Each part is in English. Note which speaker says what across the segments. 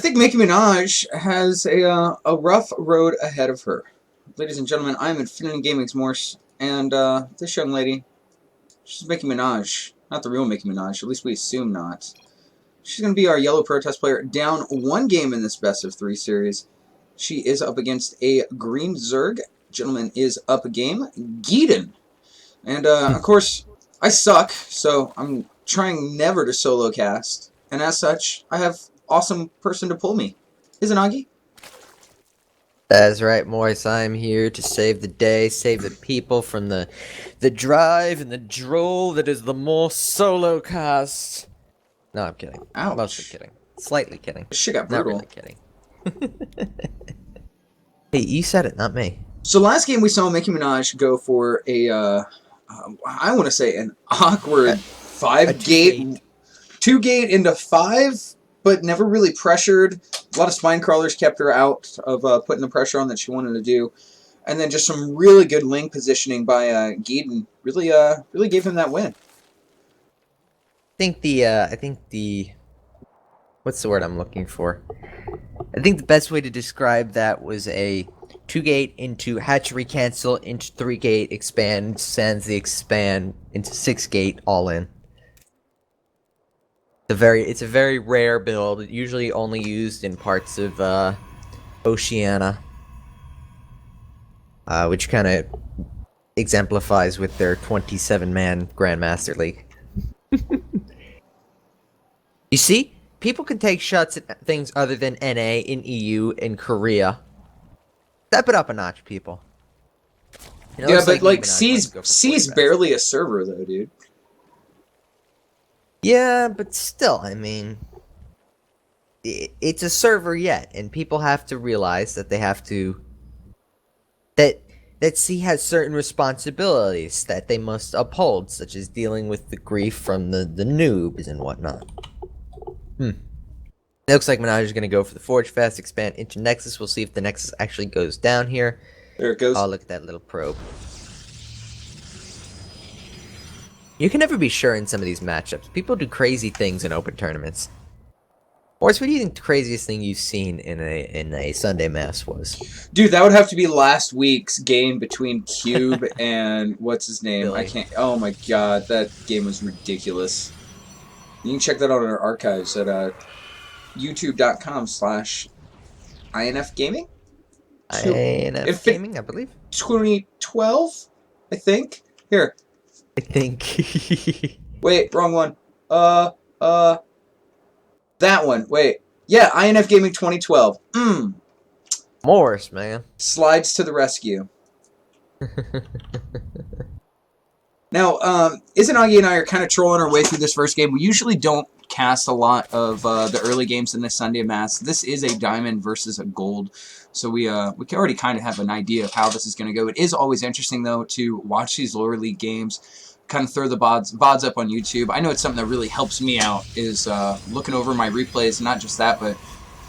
Speaker 1: think Nicki Minaj has a rough road ahead of her. Ladies and gentlemen, I'm Infinity Gaming's Morse, and this young lady, she's Nicki Minaj. Not the real Nicki Minaj, at least we assume not. She's going to be our yellow protest player, down one game in this best of three series. She is up against a green Zerg. Gentleman is up a game, Geeden. And, of course, I suck, so I'm trying never to solo cast. And as such, I have awesome person to pull me. Isn't Augie?
Speaker 2: That's right, Morris. I'm here to save the day, save the people from the drive and the droll that is the more solo cast. No, I'm kidding.
Speaker 1: Ouch.
Speaker 2: Mostly kidding. Slightly kidding.
Speaker 1: This shit got brutal.
Speaker 2: Not really kidding. Hey, you said it, not me.
Speaker 1: So last game we saw Nicki Minaj go for a, I want to say an awkward two gate into 5, but never really pressured. A lot of spine crawlers kept her out of putting the pressure on that she wanted to do. And then just some really good link positioning by Geeden really gave him that win.
Speaker 2: I think the what's the word I'm looking for? I think the best way to describe that was a 2-gate into hatchery cancel into 3-gate expand, sends the expand into 6-gate all in. It's a very rare build, usually only used in parts of Oceania, which kind of exemplifies with their 27-man Grandmaster League. You see, people can take shots at things other than NA in EU and Korea. Step it up a notch, people. You know,
Speaker 1: yeah, but like C's barely a server though, dude.
Speaker 2: Yeah, but still, I mean, it's a server yet, and people have to realize that they have to that C has certain responsibilities that they must uphold, such as dealing with the grief from the noobs and whatnot. It looks like Minaj is going to go for the Forge Fast, expand into Nexus. We'll see if the Nexus actually goes down here.
Speaker 1: There it goes.
Speaker 2: Oh, look at that little probe. You can never be sure in some of these matchups. People do crazy things in open tournaments. Morris, what do you think the craziest thing you've seen in a Sunday Mass was?
Speaker 1: Dude, that would have to be last week's game between Cube and what's his name?
Speaker 2: Billy.
Speaker 1: I can't. Oh my god, that game was ridiculous. You can check that out in our archives at youtube.com/INFgaming.
Speaker 2: INF Gaming, I believe.
Speaker 1: 2012, I think. Here.
Speaker 2: I think.
Speaker 1: Wait, wrong one. That one. Wait. Yeah, INF Gaming 2012.
Speaker 2: Morris, man.
Speaker 1: Slides to the rescue. Now, Izanagi and I are kind of trolling our way through this first game. We usually don't cast a lot of the early games in the Sunday Mass. This is a diamond versus a gold, so we can already kind of have an idea of how this is going to go. It is always interesting, though, to watch these lower league games, kind of throw the VODs up on YouTube. I know it's something that really helps me out, is looking over my replays, and not just that, but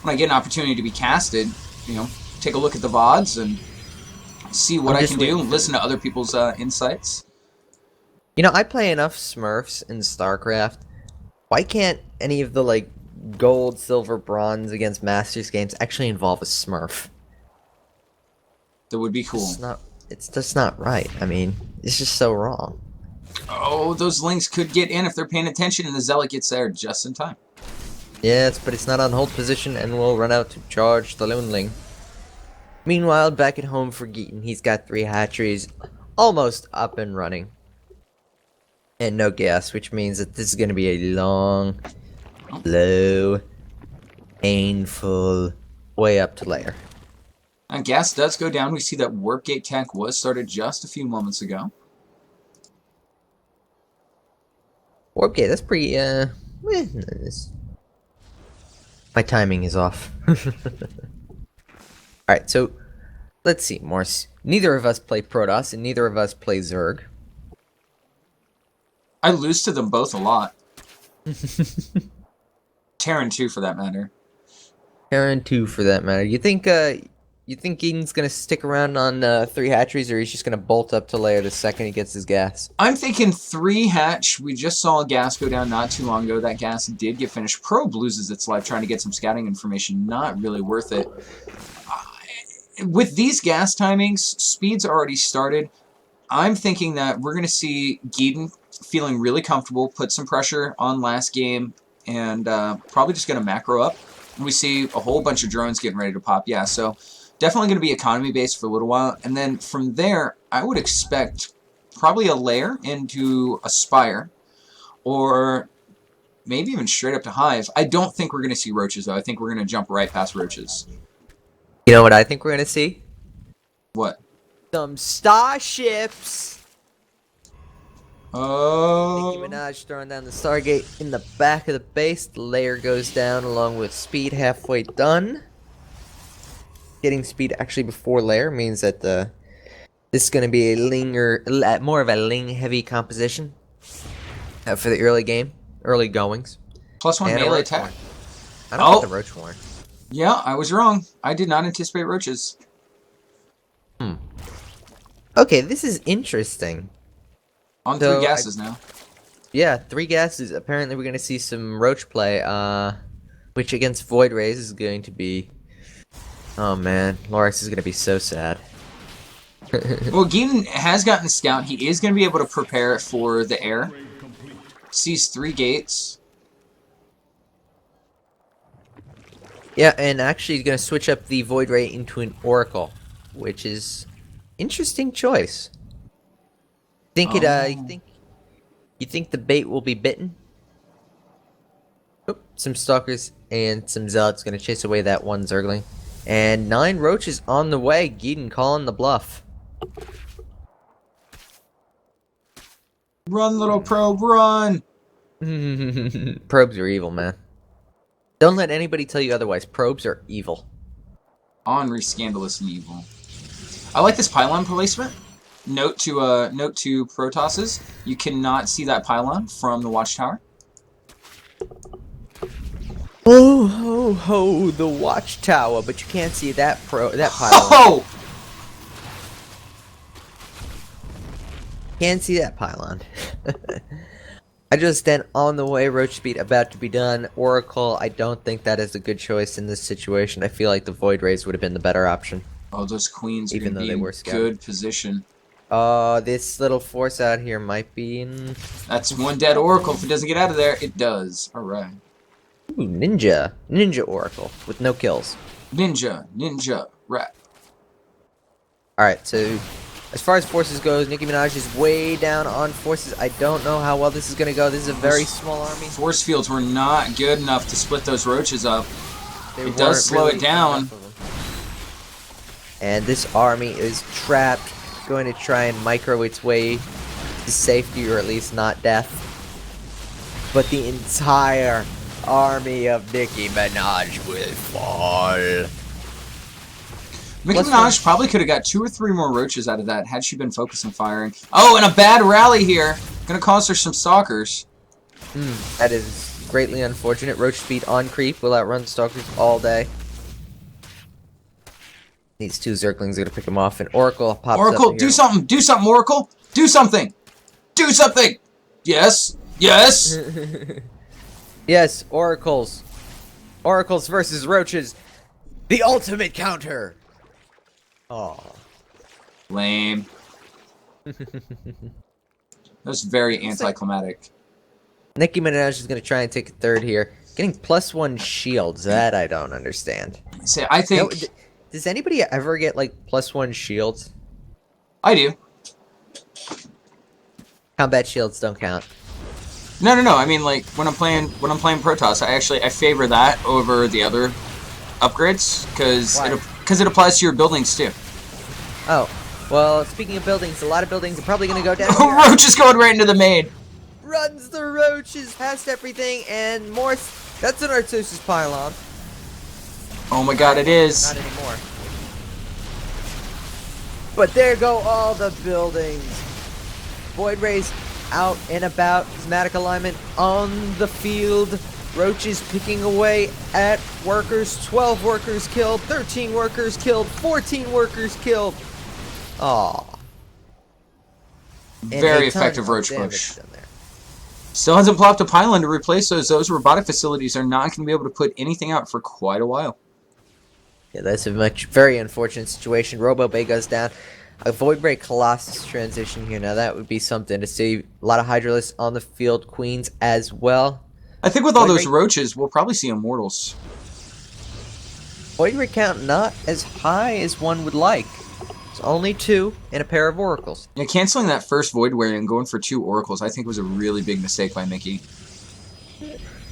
Speaker 1: when I get an opportunity to be casted, you know, take a look at the VODs and see what I can do, and listen to other people's insights.
Speaker 2: You know, I play enough Smurfs in StarCraft. Why can't any of the, like, gold, silver, bronze against Masters games actually involve a Smurf?
Speaker 1: That would be cool.
Speaker 2: It's just not right. I mean, it's just so wrong.
Speaker 1: Oh, those links could get in if they're paying attention, and the Zealot gets there just in time.
Speaker 2: Yes, but it's not on hold position, and we'll run out to charge the Loonling. Meanwhile, back at home for Geeden, he's got 3 hatcheries almost up and running. And no gas, which means that this is going to be a long, slow, painful way up to layer.
Speaker 1: And gas does go down. We see that warp gate tech was started just a few moments ago.
Speaker 2: Warp gate, that's pretty, my timing is off. Alright, so, let's see, Morse. Neither of us play Protoss, and neither of us play Zerg.
Speaker 1: I lose to them both a lot. Terran too, for that matter.
Speaker 2: Terran too, for that matter. You think You think Geeden's gonna stick around on 3 hatcheries, or he's just gonna bolt up to layer the second he gets his gas?
Speaker 1: I'm thinking 3 hatch. We just saw a gas go down not too long ago. That gas did get finished. Probe loses its life trying to get some scouting information. Not really worth it. With these gas timings, speed's already started. I'm thinking that we're going to see Geeden feeling really comfortable, put some pressure on last game, and probably just going to macro up. And we see a whole bunch of drones getting ready to pop. Yeah, so definitely going to be economy-based for a little while. And then from there, I would expect probably a layer into a spire, or maybe even straight up to hive. I don't think we're going to see roaches, though. I think we're going to jump right past roaches.
Speaker 2: You know what I think we're gonna see?
Speaker 1: What?
Speaker 2: Some starships!
Speaker 1: Oh.
Speaker 2: Nicki Minaj throwing down the Stargate in the back of the base. The layer goes down along with speed halfway done. Getting speed actually before layer means that this is going to be a more of a ling heavy composition for the early game, early goings.
Speaker 1: +1
Speaker 2: And
Speaker 1: melee attack.
Speaker 2: I don't get the roach warren.
Speaker 1: Yeah, I was wrong. I did not anticipate roaches.
Speaker 2: Okay, this is interesting.
Speaker 1: On 3 gases now.
Speaker 2: Yeah, 3 gases. Apparently we're going to see some roach play, which against Void Rays is going to be... Oh man, Lorax is going to be so sad.
Speaker 1: Well, Geeden has gotten a scout. He is going to be able to prepare for the air. Sees 3 gates.
Speaker 2: Yeah, and actually he's going to switch up the Void Ray into an Oracle, which is interesting choice. You think the bait will be bitten? Oop, some stalkers and some zealots going to chase away that one Zergling. And 9 roaches on the way. Geeden calling the bluff.
Speaker 1: Run, little probe, run!
Speaker 2: Probes are evil, man. Don't let anybody tell you otherwise. Probes are evil.
Speaker 1: Ornery, scandalous, and evil. I like this pylon placement. Note to Protosses, you cannot see that pylon from the watchtower.
Speaker 2: Oh ho ho, the watchtower, but you can't see that pylon.
Speaker 1: Oh!
Speaker 2: Can't see that pylon. I just stand on the way, roach speed about to be done. Oracle, I don't think that is a good choice in this situation. I feel like the Void Rays would have been the better option.
Speaker 1: Oh, those queens are
Speaker 2: even
Speaker 1: going
Speaker 2: though
Speaker 1: to
Speaker 2: they
Speaker 1: be
Speaker 2: were
Speaker 1: in
Speaker 2: scouted.
Speaker 1: good position.
Speaker 2: This little force out here might be in...
Speaker 1: That's 1 dead Oracle. If it doesn't get out of there, it does. Alright.
Speaker 2: Ooh, Ninja. Ninja Oracle with no kills.
Speaker 1: Ninja, rat.
Speaker 2: Alright, so as far as forces goes, Nicki Minaj is way down on forces. I don't know how well this is going to go. This is a very small army.
Speaker 1: Force fields were not good enough to split those roaches up.
Speaker 2: It
Speaker 1: does slow it down.
Speaker 2: And this army is trapped, going to try and micro its way to safety, or at least not death. But the entire army of Nicki Minaj will fall.
Speaker 1: Nicki Minaj probably could have got 2 or 3 more roaches out of that had she been focusing firing. Oh, and a bad rally here. Gonna cost her some stalkers.
Speaker 2: That is greatly unfortunate. Roach speed on creep will outrun stalkers all day. These 2 Zerglings are gonna pick him off, and Oracle pops up.
Speaker 1: Oracle, do something! Do something, Oracle! Do something! Do something! Yes! Yes!
Speaker 2: Yes, Oracles. Oracles versus Roaches. The ultimate counter! Oh.
Speaker 1: Lame. That was very anticlimactic.
Speaker 2: Nicki Minaj is gonna try and take a 3rd here. Getting +1 shields, that I don't understand.
Speaker 1: See, I think...
Speaker 2: No, does anybody ever get, like, +1 shields?
Speaker 1: I do.
Speaker 2: Combat shields don't count.
Speaker 1: No. I mean, like, when I'm playing Protoss, I favor that over the other upgrades, because it applies to your buildings, too.
Speaker 2: Oh. Well, speaking of buildings, a lot of buildings are probably gonna go down
Speaker 1: here. Roach is going right into the main.
Speaker 2: Runs the roaches past everything, and more... That's an Artosis pylon.
Speaker 1: Oh my god, it is.
Speaker 2: Not anymore. But there go all the buildings. Void Rays out and about. Prismatic alignment on the field. Roaches picking away at workers. 12 workers killed, 13 workers killed, 14 workers killed. Aw.
Speaker 1: Very effective roach push. Still hasn't plopped a pylon to replace those. Those robotic facilities are not going to be able to put anything out for quite a while.
Speaker 2: Yeah, that's a very unfortunate situation. Robo Bay goes down. A Void Break Colossus transition here. Now that would be something to see. A lot of Hydralisks on the field. Queens as well.
Speaker 1: I think with all those roaches, we'll probably see Immortals.
Speaker 2: Void Break count not as high as one would like. It's only 2 and a pair of Oracles.
Speaker 1: Yeah, canceling that first Void Wary and going for 2 Oracles, I think was a really big mistake by Mickey.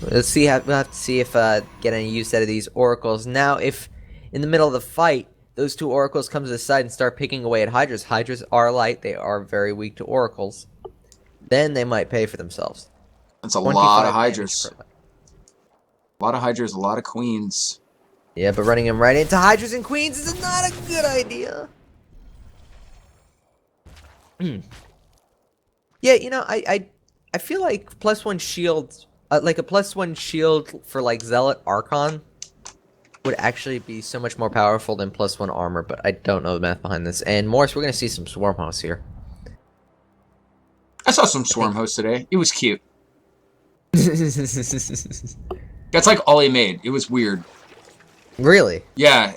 Speaker 2: Let's see. We'll have to see if get any use out of these Oracles. Now, if in the middle of the fight, those 2 Oracles come to the side and start picking away at Hydras. Hydras are light. They are very weak to Oracles. Then they might pay for themselves.
Speaker 1: That's a lot of Hydras. A lot of Hydras, a lot of Queens.
Speaker 2: Yeah, but running them right into Hydras and Queens is not a good idea. Yeah, you know, I feel like +1 shield, like a +1 shield for like Zealot Archon would actually be so much more powerful than +1 armor, but I don't know the math behind this. And Morris, we're gonna see some Swarm Hosts here.
Speaker 1: I saw some Swarm Hosts today. It was cute. That's like all he made. It was weird.
Speaker 2: Really?
Speaker 1: Yeah.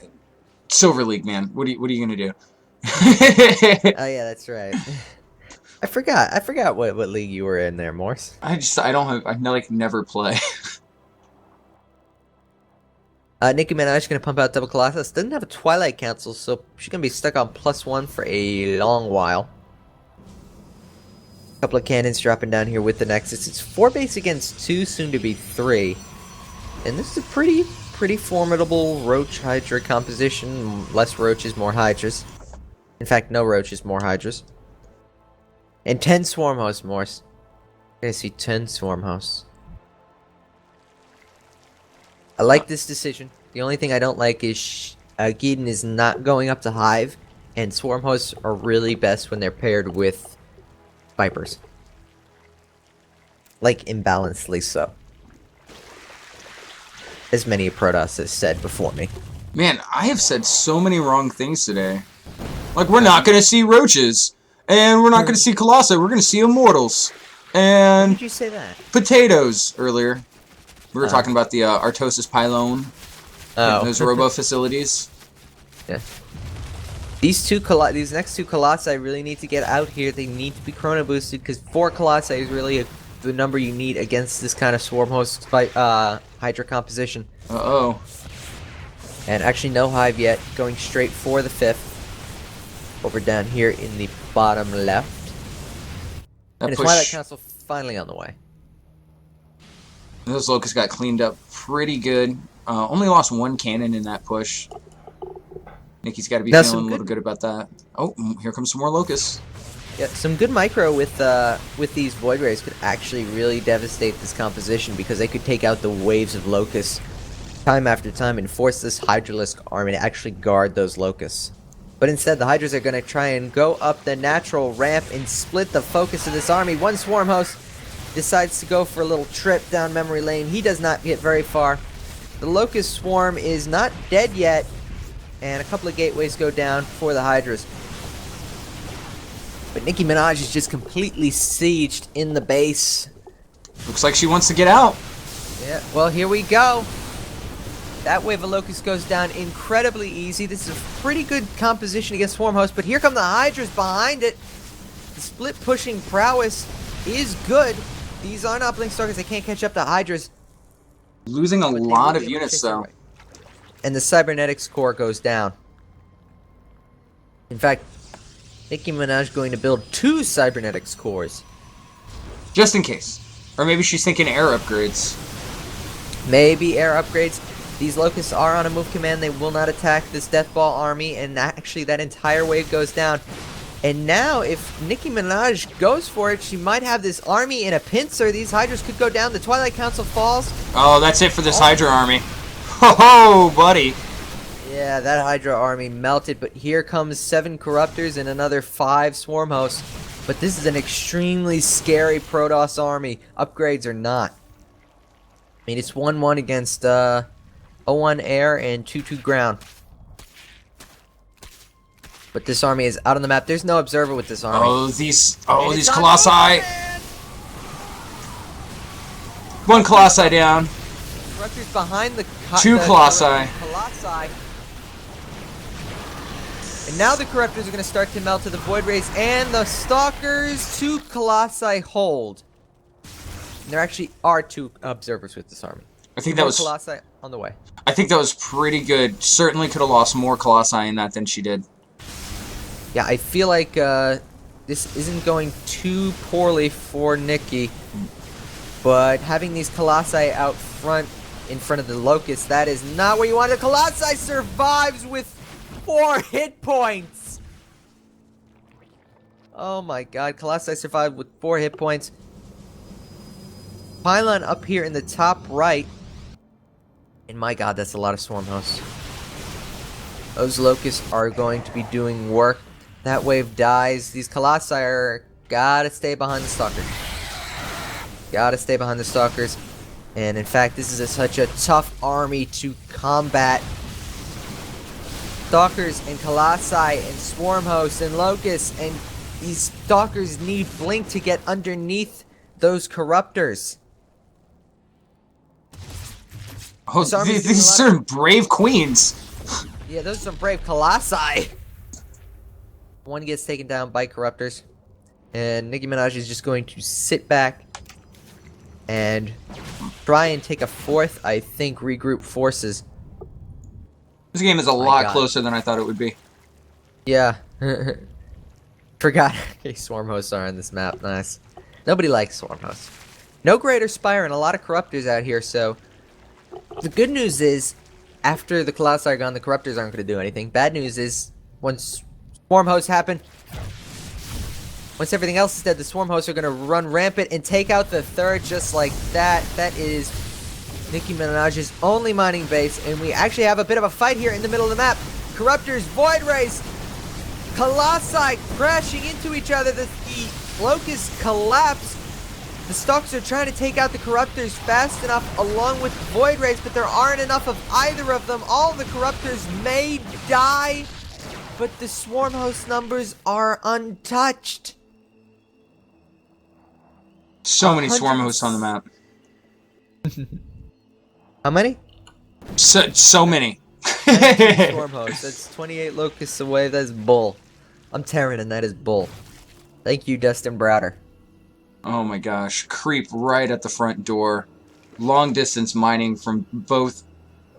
Speaker 1: Silver League, man. What are you gonna do?
Speaker 2: Oh yeah, that's right. I forgot what league you were in there, Morse.
Speaker 1: I never play.
Speaker 2: xNickiMinajX gonna pump out double Colossus. Doesn't have a Twilight Council, so she's gonna be stuck on +1 for a long while. Couple of cannons dropping down here with the Nexus. It's 4 base against 2, soon to be 3. And this is a pretty formidable Roach Hydra composition. Less Roaches, more Hydras. In fact, no Roaches, more Hydras. And 10 Swarm Hosts, Morse. You're gonna see 10 Swarm Hosts. I like this decision. The only thing I don't like is Geeden is not going up to Hive, and Swarm Hosts are really best when they're paired with Vipers. Like, imbalancedly so. As many Protoss has said before me.
Speaker 1: Man, I have said so many wrong things today. Like, we're not going to see Roaches, and we're not going to see Colossi, we're going to see Immortals. And
Speaker 2: When did you say that?
Speaker 1: Potatoes earlier. We were talking about the Artosis Pylon. Those robo facilities.
Speaker 2: Yeah. These next 2 Colossi really need to get out here. They need to be chrono boosted because 4 Colossi is really the number you need against this kind of Swarm Host Hydra composition.
Speaker 1: Uh-oh.
Speaker 2: And actually no Hive yet. Going straight for the 5th. Over down here in the bottom left.
Speaker 1: That
Speaker 2: and the
Speaker 1: push,
Speaker 2: Twilight Council finally on the way.
Speaker 1: those Locusts got cleaned up pretty good. Only lost 1 cannon in that push. Nicky's got to be feeling a little good about that. Oh, here comes some more Locusts.
Speaker 2: Yeah, some good micro with these Void Rays could actually really devastate this composition because they could take out the waves of Locusts time after time and force this Hydralisk army to actually guard those Locusts. But instead, the Hydras are going to try and go up the natural ramp and split the focus of this army. One Swarm Host decides to go for a little trip down memory lane. He does not get very far. The Locust Swarm is not dead yet, and a couple of gateways go down for the Hydras. But xNickiMinaj is just completely sieged in the base.
Speaker 1: Looks like she wants to get out.
Speaker 2: Yeah, well, here we go. That wave of Locust goes down incredibly easy. This is a pretty good composition against Swarm Host, but here come the Hydras behind it. The split pushing prowess is good. These are not Blink Stalkers. They can't catch up to Hydras.
Speaker 1: Losing a lot of units, though.
Speaker 2: And the Cybernetics core goes down. In fact, xNickiMinaj is going to build 2 Cybernetics cores.
Speaker 1: Just in case. Or maybe she's thinking air upgrades.
Speaker 2: Maybe air upgrades. These Locusts are on a move command. They will not attack this Deathball army, and actually that entire wave goes down. And now, if xNickiMinaj goes for it, she might have this army in a pincer. These Hydras could go down. The Twilight Council falls.
Speaker 1: Oh, that's it for this Hydra army. Ho-ho, buddy.
Speaker 2: Yeah, that Hydra army melted, but here comes 7 Corruptors and another 5 Swarm Hosts. But this is an extremely scary Protoss army. Upgrades or not. mean, it's 1-1 against 0-1 air and 2-2 ground. But this army is out on the map. There's no observer with this army.
Speaker 1: Oh, these Colossi. One Colossi down.
Speaker 2: Corruptors behind the
Speaker 1: Two Colossi.
Speaker 2: And now the Corruptors are going to start to melt to the Void Rays, and the Stalkers, 2 Colossi hold. And there actually are 2 observers with this army.
Speaker 1: I think that was
Speaker 2: Colossi on the way.
Speaker 1: I think that was pretty good. Certainly could have lost more Colossi in that than she did.
Speaker 2: Yeah, I feel like this isn't going too poorly for Nikki. But having these Colossi out front, in front of the Locust, that is not what you want. The Colossi survives with 4 hit points! Oh my god, Colossi survived with 4 hit points. Pylon up here in the top right. And my god, that's a lot of Swarm Hosts. Those Locusts are going to be doing work. That wave dies. These Colossi are... gotta stay behind the Stalkers. Gotta stay behind the Stalkers. And in fact, this is such a tough army to combat. Stalkers and Colossi and Swarm Hosts and Locusts, and these Stalkers need Blink to get underneath those Corruptors.
Speaker 1: Oh, these are brave queens.
Speaker 2: Yeah, those are some brave Colossi. One gets taken down by Corruptors. And XNickiMinajX is just going to sit back and try and take a 4th, I think, regroup forces.
Speaker 1: This game is a lot closer than I thought it would be.
Speaker 2: Yeah. Forgot how Swarm Hosts are on this map. Nice. Nobody likes Swarm Hosts. No Greater Spire and a lot of Corruptors out here, so... The good news is, after the Colossi are gone, the Corruptors aren't going to do anything. Bad news is, once Swarm Hosts happen, once everything else is dead, the Swarm Hosts are going to run rampant and take out the 3rd just like that. That is XNickiMinajX's only mining base, and we actually have a bit of a fight here in the middle of the map. Corruptors, Void Rays, Colossi crashing into each other. The Locusts collapse. The Stalkers are trying to take out the Corruptors fast enough along with Void Rays, but there aren't enough of either of them. All the Corruptors may die, but the Swarm Host numbers are untouched.
Speaker 1: So many Swarm Hosts on the map.
Speaker 2: How many?
Speaker 1: So many.
Speaker 2: Swarm Hosts. That's 28 Locusts away. That's bull. I'm Terran, and that is bull. Thank you, Dustin Browder.
Speaker 1: Oh my gosh. Creep right at the front door. Long distance mining from both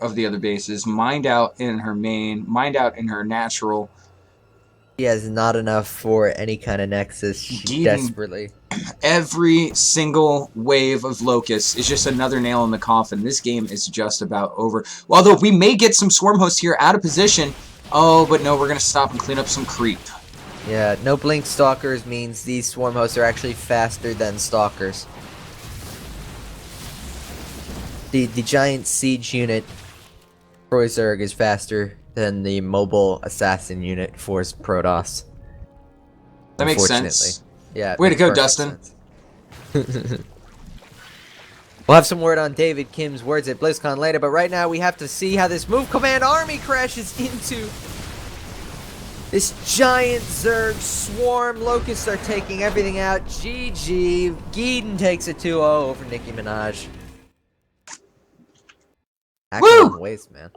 Speaker 1: of the other bases. Mined out in her main. Mined out in her natural.
Speaker 2: He has not enough for any kind of Nexus. She desperately.
Speaker 1: Every single wave of Locusts is just another nail in the coffin. This game is just about over. Although we may get some Swarm Hosts here out of position. Oh, but no, we're going to stop and clean up some creep.
Speaker 2: Yeah, no Blink Stalkers means these Swarm Hosts are actually faster than Stalkers. The giant siege unit, Troy Zerg, is faster than the mobile assassin unit for Protoss.
Speaker 1: That makes sense.
Speaker 2: Yeah.
Speaker 1: Way to go, Dustin.
Speaker 2: We'll have some word on David Kim's words at BlizzCon later, but right now we have to see how this Move Command army crashes into this giant Zerg swarm. Locusts are taking everything out. GG. Geeden takes a 2-0 over XNickiMinajX.
Speaker 1: Woo!
Speaker 2: Waste, man.